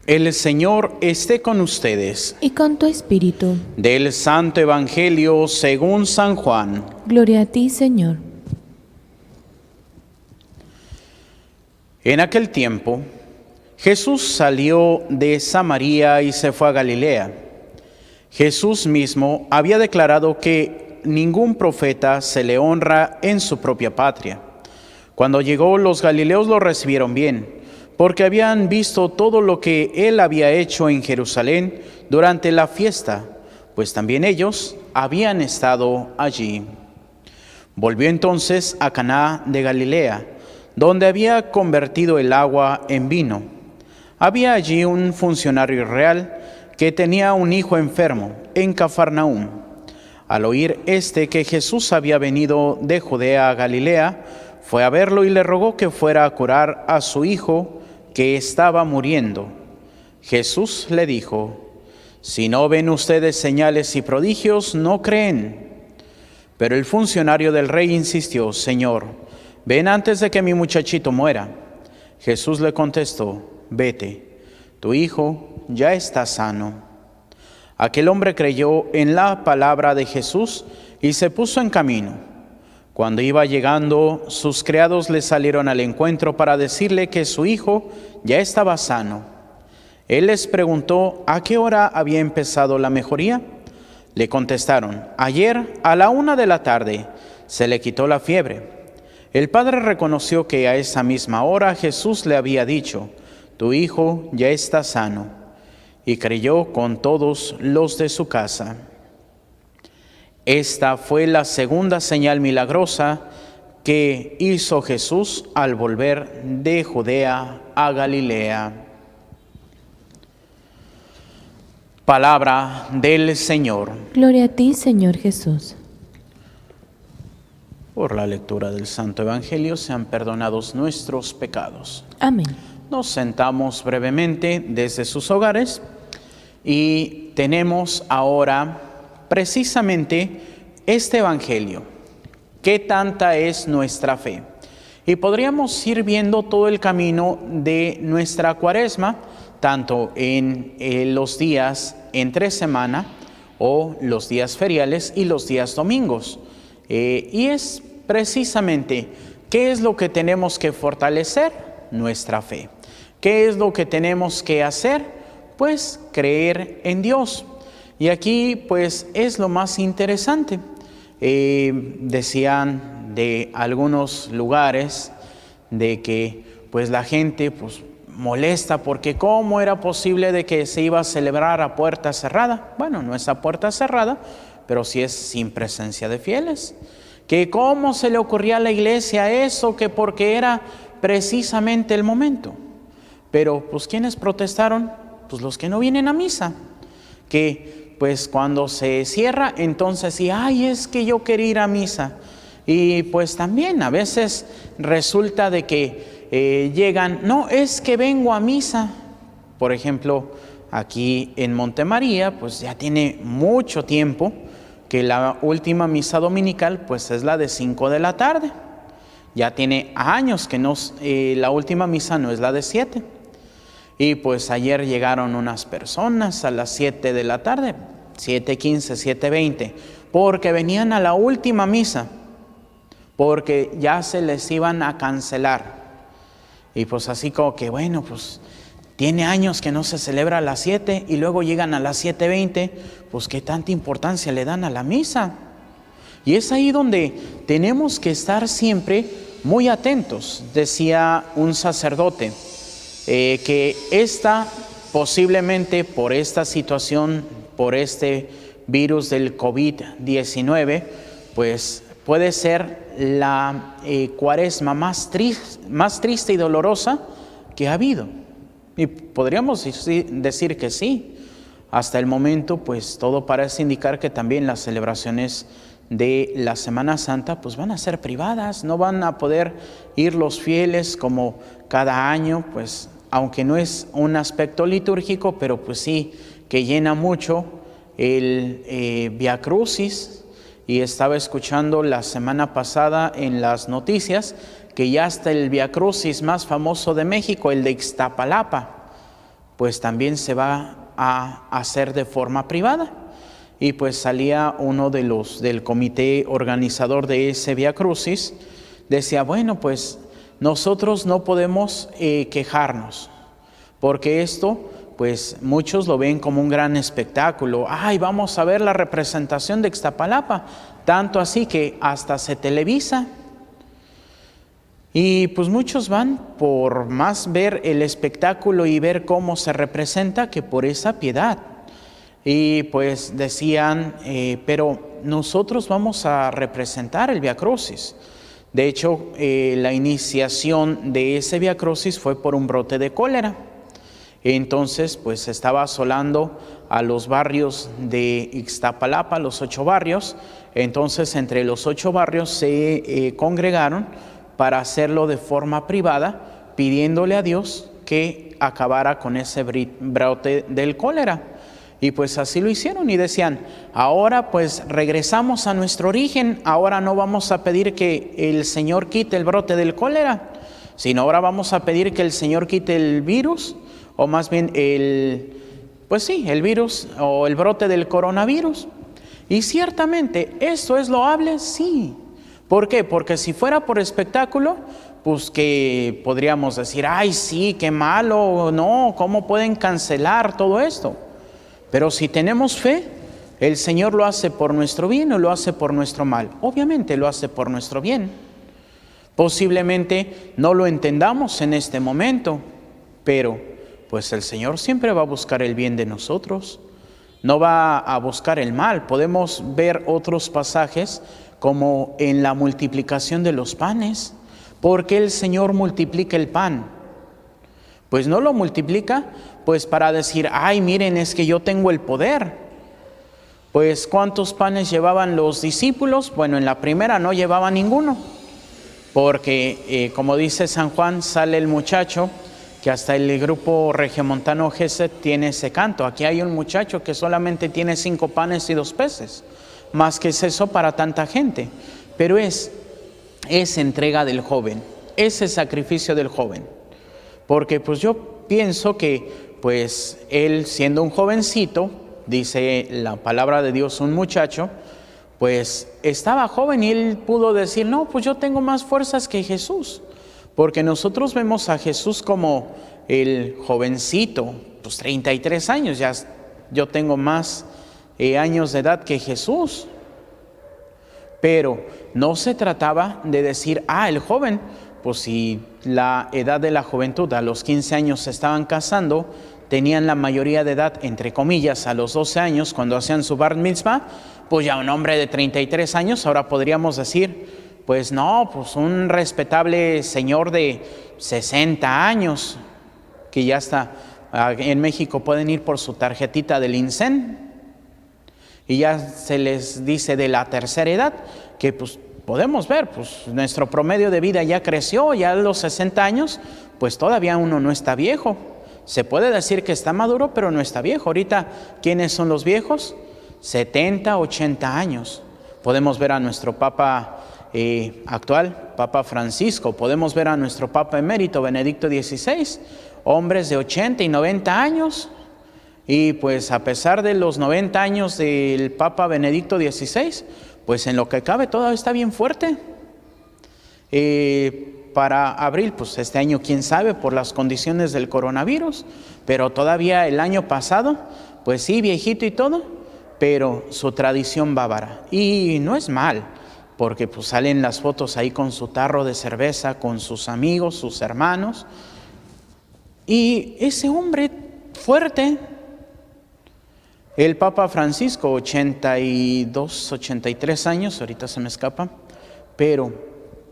El Señor esté con ustedes. Y con tu espíritu. Del Santo Evangelio según San Juan. Gloria a ti, Señor. En aquel tiempo, Jesús salió de Samaria y se fue a Galilea. Jesús mismo había declarado que ningún profeta se le honra en su propia patria. Cuando llegó, los galileos lo recibieron bien, porque habían visto todo lo que él había hecho en Jerusalén durante la fiesta, pues también ellos habían estado allí. Volvió entonces a Caná de Galilea, donde había convertido el agua en vino. Había allí un funcionario real que tenía un hijo enfermo en Cafarnaúm. Al oír que Jesús había venido de Judea a Galilea, fue a verlo y le rogó que fuera a curar a su hijo, que estaba muriendo. Jesús le dijo: si no ven ustedes señales y prodigios, no creen. Pero el funcionario del rey insistió: Señor, ven antes de que mi muchachito muera. Jesús le contestó: vete, tu hijo ya está sano. Aquel hombre creyó en la palabra de Jesús y se puso en camino. Cuando iba llegando, sus criados le salieron al encuentro para decirle que su hijo ya estaba sano. Él les preguntó a qué hora había empezado la mejoría. Le contestaron: ayer a la 1:00 p.m. se le quitó la fiebre. El padre reconoció que a esa misma hora Jesús le había dicho: tu hijo ya está sano, y creyó con todos los de su casa. Esta fue la segunda señal milagrosa que hizo Jesús al volver de Judea a Galilea. Palabra del Señor. Gloria a ti, Señor Jesús. Por la lectura del Santo Evangelio sean perdonados nuestros pecados. Amén. Nos sentamos brevemente desde sus hogares y tenemos ahora precisamente este Evangelio. ¿Qué tanta es nuestra fe? Y podríamos ir viendo todo el camino de nuestra Cuaresma, tanto en los días entre semana o los días feriales y los días domingos. Y es precisamente, ¿qué es lo que tenemos que fortalecer? Nuestra fe. ¿Qué es lo que tenemos que hacer? Pues creer en Dios. Y aquí pues es lo más interesante. Decían de algunos lugares de que pues la gente pues molesta porque cómo era posible de que se iba a celebrar a puerta cerrada. Bueno, no es a puerta cerrada, pero sí es sin presencia de fieles. Que cómo se le ocurría a la iglesia eso, que porque era precisamente el momento. Pero pues ¿quiénes protestaron? Pues los que no vienen a misa. Que pues cuando se cierra, entonces sí, ay, es que yo quería ir a misa. Y pues también a veces resulta de que llegan, no, es que vengo a misa. Por ejemplo, aquí en Montemaría, pues ya tiene mucho tiempo que la última misa dominical, pues es la de 5:00 p.m. Ya tiene años que la última misa no es la de 7. Y pues ayer llegaron unas personas a las 7:00 p.m, 7:15, 7:20, porque venían a la última misa, porque ya se les iban a cancelar. Y pues así como que, bueno, pues tiene años que no se celebra a las 7 y luego llegan a las 7:20, pues qué tanta importancia le dan a la misa. Y es ahí donde tenemos que estar siempre muy atentos. Decía un sacerdote, que posiblemente por esta situación, por este virus del COVID-19, pues puede ser la Cuaresma más triste y dolorosa que ha habido. Y podríamos decir que sí. Hasta el momento, pues todo parece indicar que también las celebraciones de la Semana Santa pues van a ser privadas, no van a poder ir los fieles como cada año, pues aunque no es un aspecto litúrgico, pero pues sí que llena mucho el Vía Crucis. Y estaba escuchando la semana pasada en las noticias que ya hasta el Vía Crucis más famoso de México, el de Ixtapalapa, pues también se va a hacer de forma privada. Y pues salía uno de los del comité organizador de ese Vía Crucis, decía, bueno, pues nosotros no podemos quejarnos, porque esto, pues muchos lo ven como un gran espectáculo. Ay, vamos a ver la representación de Ixtapalapa, tanto así que hasta se televisa. Y pues muchos van por más ver el espectáculo y ver cómo se representa que por esa piedad. Y pues decían, pero nosotros vamos a representar el Vía Crucis. De hecho, la iniciación de ese Vía Crucis fue por un brote de cólera. Entonces, pues estaba asolando a los barrios de Ixtapalapa, los 8 barrios. Entonces, entre los 8 barrios se congregaron para hacerlo de forma privada, pidiéndole a Dios que acabara con ese brote del cólera. Y pues así lo hicieron y decían, ahora pues regresamos a nuestro origen, ahora no vamos a pedir que el Señor quite el brote del cólera, sino ahora vamos a pedir que el Señor quite el virus, o más bien el virus o el brote del coronavirus. Y ciertamente, ¿esto es loable? Sí. ¿Por qué? Porque si fuera por espectáculo, pues que podríamos decir, ay sí, qué malo, no, ¿cómo pueden cancelar todo esto? Pero si tenemos fe, el Señor lo hace por nuestro bien o lo hace por nuestro mal. Obviamente lo hace por nuestro bien. Posiblemente no lo entendamos en este momento, pero pues el Señor siempre va a buscar el bien de nosotros. No va a buscar el mal. Podemos ver otros pasajes como en la multiplicación de los panes. ¿Por qué el Señor multiplica el pan? Pues no lo multiplica pues para decir, ay, miren, es que yo tengo el poder. Pues, ¿cuántos panes llevaban los discípulos? Bueno, en la primera no llevaba ninguno, porque, como dice San Juan, sale el muchacho, que hasta el grupo regiomontano Gesed tiene ese canto. Aquí hay un muchacho que solamente tiene 5 panes y 2 peces, más que es eso para tanta gente. Pero es entrega del joven, ese sacrificio del joven. Porque pues yo pienso que pues él siendo un jovencito, dice la palabra de Dios, un muchacho, pues estaba joven y él pudo decir, no, pues yo tengo más fuerzas que Jesús. Porque nosotros vemos a Jesús como el jovencito, pues 33 años, ya yo tengo más años de edad que Jesús. Pero no se trataba de decir, el joven, pues si la edad de la juventud a los 15 años se estaban casando, tenían la mayoría de edad, entre comillas, a los 12 años, cuando hacían su bar mitzvah, pues ya un hombre de 33 años, ahora podríamos decir, pues no, pues un respetable señor de 60 años, que ya está, en México pueden ir por su tarjetita del INSEN, y ya se les dice de la tercera edad, que pues podemos ver, pues nuestro promedio de vida ya creció, ya a los 60 años, pues todavía uno no está viejo. Se puede decir que está maduro, pero no está viejo. Ahorita, ¿quiénes son los viejos? 70, 80 años. Podemos ver a nuestro Papa actual, Papa Francisco. Podemos ver a nuestro Papa emérito, Benedicto XVI. Hombres de 80 y 90 años. Y pues a pesar de los 90 años del Papa Benedicto XVI, pues en lo que cabe todavía está bien fuerte. Para abril, pues este año quién sabe por las condiciones del coronavirus, pero todavía el año pasado, pues sí, viejito y todo, pero su tradición bávara. Y no es mal, porque pues salen las fotos ahí con su tarro de cerveza, con sus amigos, sus hermanos. Y ese hombre fuerte, el Papa Francisco, 82, 83 años, ahorita se me escapa, pero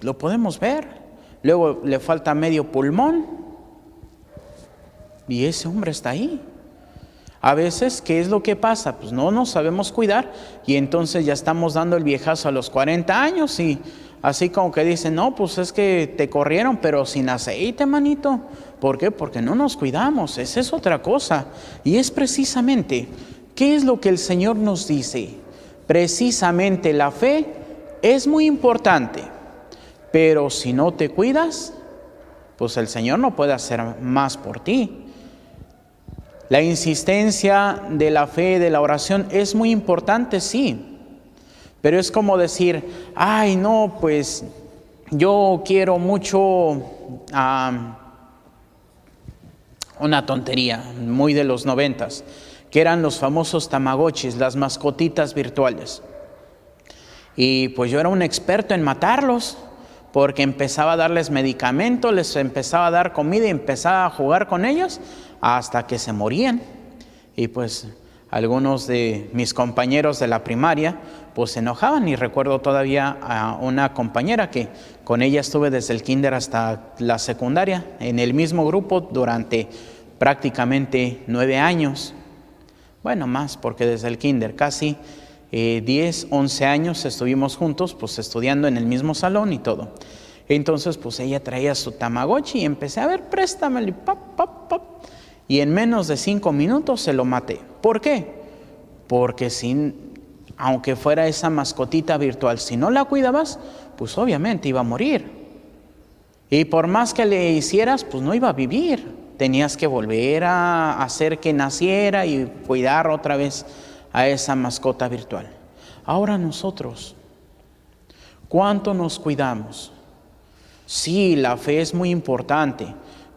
lo podemos ver. Luego le falta medio pulmón y ese hombre está ahí. A veces, ¿qué es lo que pasa? Pues no nos sabemos cuidar y entonces ya estamos dando el viejazo a los 40 años y así como que dicen, no, pues es que te corrieron, pero sin aceite, manito. ¿Por qué? Porque no nos cuidamos, esa es otra cosa. Y es precisamente, ¿qué es lo que el Señor nos dice? Precisamente la fe es muy importante. Pero si no te cuidas, pues el Señor no puede hacer más por ti. La insistencia de la fe, de la oración, es muy importante, sí. Pero es como decir, ay, no, pues yo quiero mucho una tontería muy de los 90s, que eran los famosos tamagotchis, las mascotitas virtuales. Y pues yo era un experto en matarlos, porque empezaba a darles medicamentos, les empezaba a dar comida y empezaba a jugar con ellos hasta que se morían. Y pues algunos de mis compañeros de la primaria pues se enojaban, y recuerdo todavía a una compañera que con ella estuve desde el kinder hasta la secundaria, en el mismo grupo durante prácticamente 9 años. Bueno, más, porque desde el kinder casi 10, 11 años estuvimos juntos, pues estudiando en el mismo salón y todo. Entonces, pues ella traía su Tamagotchi y empecé a ver, préstamelo, y pap, pap, pap. Y en menos de 5 minutos se lo maté. ¿Por qué? Porque aunque fuera esa mascotita virtual, si no la cuidabas, pues obviamente iba a morir. Y por más que le hicieras, pues no iba a vivir. Tenías que volver a hacer que naciera y cuidar otra vez a esa mascota virtual. Ahora nosotros, ¿cuánto nos cuidamos? Sí, la fe es muy importante,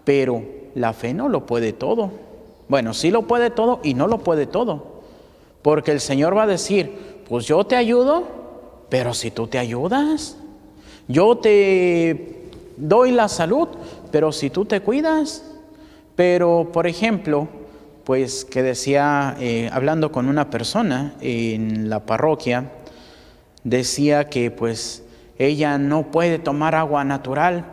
pero la fe no lo puede todo. Bueno, sí lo puede todo y no lo puede todo. Porque el Señor va a decir, pues yo te ayudo, pero si tú te ayudas. Yo te doy la salud, pero si tú te cuidas. Pero, por ejemplo, pues que decía, hablando con una persona en la parroquia, decía que pues ella no puede tomar agua natural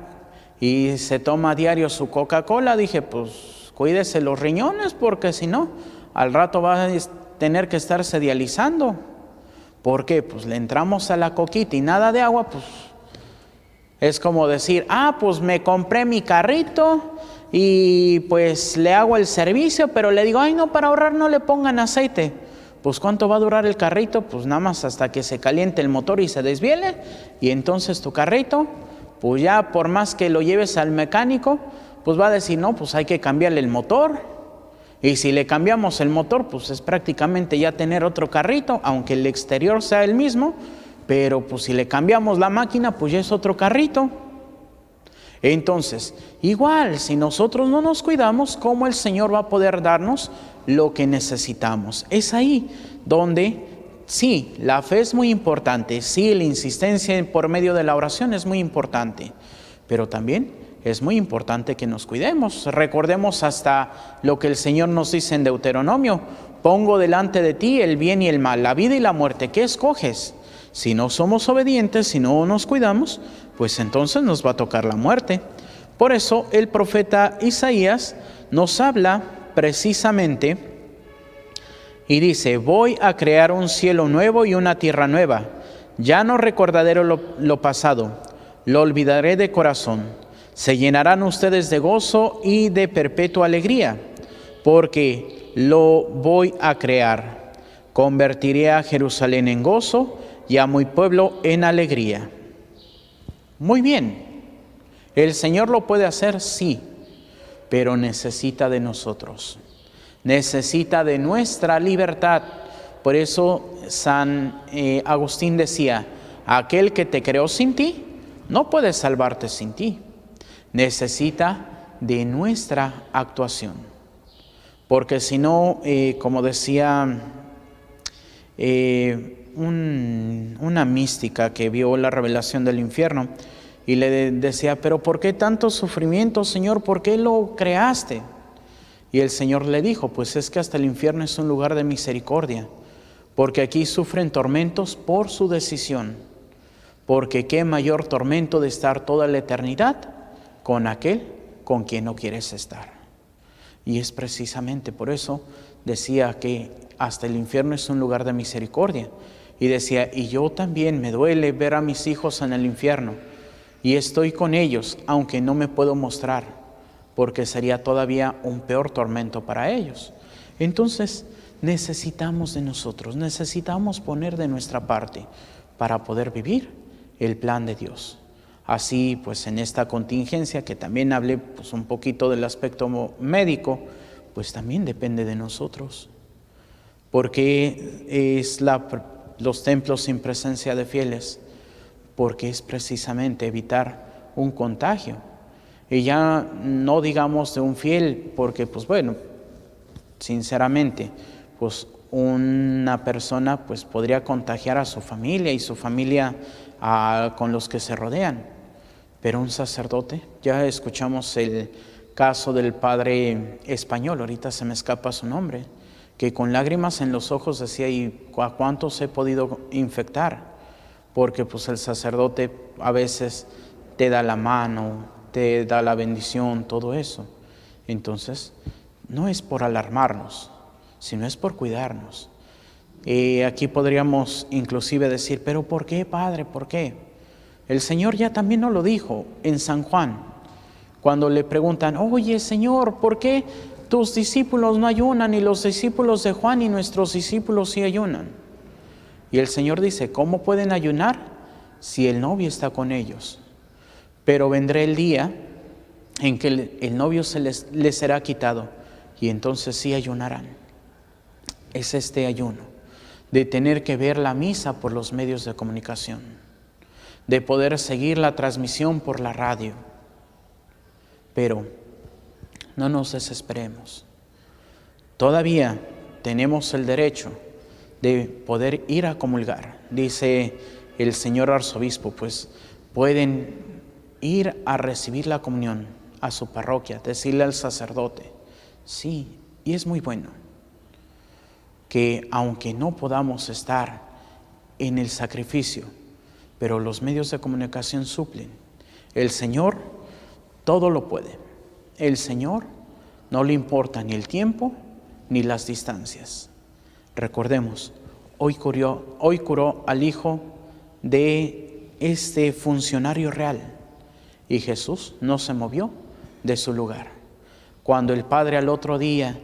y se toma a diario su Coca-Cola. Dije, pues cuídese los riñones, porque si no, al rato va a tener que estarse dializando. ¿Por qué? Pues le entramos a la coquita y nada de agua, pues es como decir, pues me compré mi carrito y pues le hago el servicio, pero le digo, ay no, para ahorrar no le pongan aceite. Pues ¿cuánto va a durar el carrito? Pues nada más hasta que se caliente el motor y se desviele, y entonces tu carrito, pues ya por más que lo lleves al mecánico, pues va a decir, no, pues hay que cambiarle el motor. Y si le cambiamos el motor, pues es prácticamente ya tener otro carrito, aunque el exterior sea el mismo, pero pues si le cambiamos la máquina, pues ya es otro carrito. Entonces, igual, si nosotros no nos cuidamos, ¿cómo el Señor va a poder darnos lo que necesitamos? Es ahí donde, sí, la fe es muy importante, sí, la insistencia por medio de la oración es muy importante, pero también es muy importante que nos cuidemos. Recordemos hasta lo que el Señor nos dice en Deuteronomio, pongo delante de ti el bien y el mal, la vida y la muerte, ¿qué escoges? Si no somos obedientes, si no nos cuidamos, pues entonces nos va a tocar la muerte. Por eso el profeta Isaías nos habla precisamente y dice, voy a crear un cielo nuevo y una tierra nueva. Ya no recordaré lo pasado, lo olvidaré de corazón. Se llenarán ustedes de gozo y de perpetua alegría, porque lo voy a crear. Convertiré a Jerusalén en gozo y a mi pueblo en alegría. Muy bien, el Señor lo puede hacer, sí, pero necesita de nosotros, necesita de nuestra libertad. Por eso San Agustín decía, aquel que te creó sin ti, no puede salvarte sin ti. Necesita de nuestra actuación, porque si no, como decía una mística que vio la revelación del infierno y le decía, pero ¿por qué tanto sufrimiento, Señor? ¿Por qué lo creaste? Y el Señor le dijo, pues es que hasta el infierno es un lugar de misericordia, porque aquí sufren tormentos por su decisión, porque qué mayor tormento de estar toda la eternidad con aquel con quien no quieres estar. Y es precisamente por eso decía que hasta el infierno es un lugar de misericordia. Y decía, y yo también me duele ver a mis hijos en el infierno, y estoy con ellos, aunque no me puedo mostrar, porque sería todavía un peor tormento para ellos. Entonces, necesitamos de nosotros, necesitamos poner de nuestra parte para poder vivir el plan de Dios. Así, pues en esta contingencia, que también hablé pues un poquito del aspecto médico, pues también depende de nosotros. Porque los templos sin presencia de fieles, porque es precisamente evitar un contagio. Y ya no digamos de un fiel, porque pues bueno, sinceramente, pues una persona pues podría contagiar a su familia y su familia con los que se rodean. Pero un sacerdote, ya escuchamos el caso del padre español, ahorita se me escapa su nombre, que con lágrimas en los ojos decía, ¿y a cuántos he podido infectar? Porque pues el sacerdote a veces te da la mano, te da la bendición, todo eso. Entonces, no es por alarmarnos, sino es por cuidarnos. Aquí podríamos inclusive decir, ¿pero por qué, Padre? ¿Por qué? El Señor ya también nos lo dijo en San Juan, cuando le preguntan, oye, Señor, ¿por qué tus discípulos no ayunan y los discípulos de Juan y nuestros discípulos sí ayunan? Y el Señor dice, ¿cómo pueden ayunar si el novio está con ellos? Pero vendrá el día en que el novio les será quitado y entonces sí ayunarán. Es este ayuno de tener que ver la misa por los medios de comunicación, de poder seguir la transmisión por la radio. Pero no nos desesperemos. Todavía tenemos el derecho de poder ir a comulgar. Dice el señor arzobispo, pues pueden ir a recibir la comunión a su parroquia, decirle al sacerdote. Sí, y es muy bueno que aunque no podamos estar en el sacrificio, pero los medios de comunicación suplen. El Señor todo lo puede. El Señor no le importa ni el tiempo ni las distancias. Recordemos, hoy curó al hijo de este funcionario real y Jesús no se movió de su lugar. Cuando el padre al otro día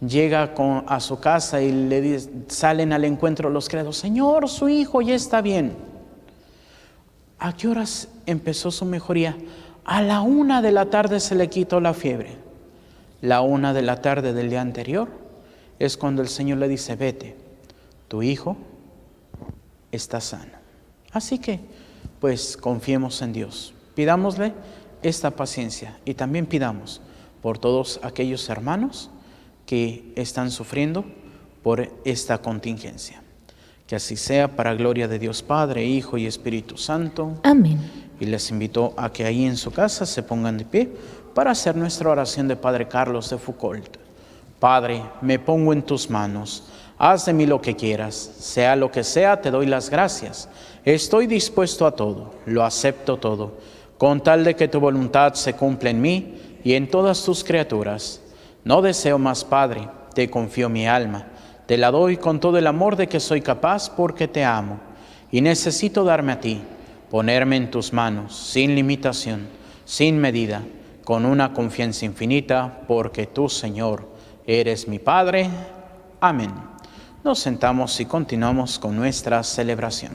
llega a su casa y salen al encuentro los criados, Señor, su hijo ya está bien. ¿A qué horas empezó su mejoría? A la 1 de la tarde se le quitó la fiebre. La 1 de la tarde del día anterior es cuando el Señor le dice, vete, tu hijo está sano. Así que, pues, confiemos en Dios. Pidámosle esta paciencia y también pidamos por todos aquellos hermanos que están sufriendo por esta contingencia. Que así sea, para gloria de Dios Padre, Hijo y Espíritu Santo. Amén. Y les invito a que ahí en su casa se pongan de pie para hacer nuestra oración de Padre Carlos de Foucault. Padre, me pongo en tus manos, haz de mí lo que quieras, sea lo que sea, te doy las gracias. Estoy dispuesto a todo, lo acepto todo, con tal de que tu voluntad se cumpla en mí y en todas tus criaturas. No deseo más, Padre, te confío mi alma, te la doy con todo el amor de que soy capaz porque te amo y necesito darme a ti, ponerme en tus manos, sin limitación, sin medida, con una confianza infinita, porque tú, Señor, eres mi Padre. Amén. Nos sentamos y continuamos con nuestra celebración.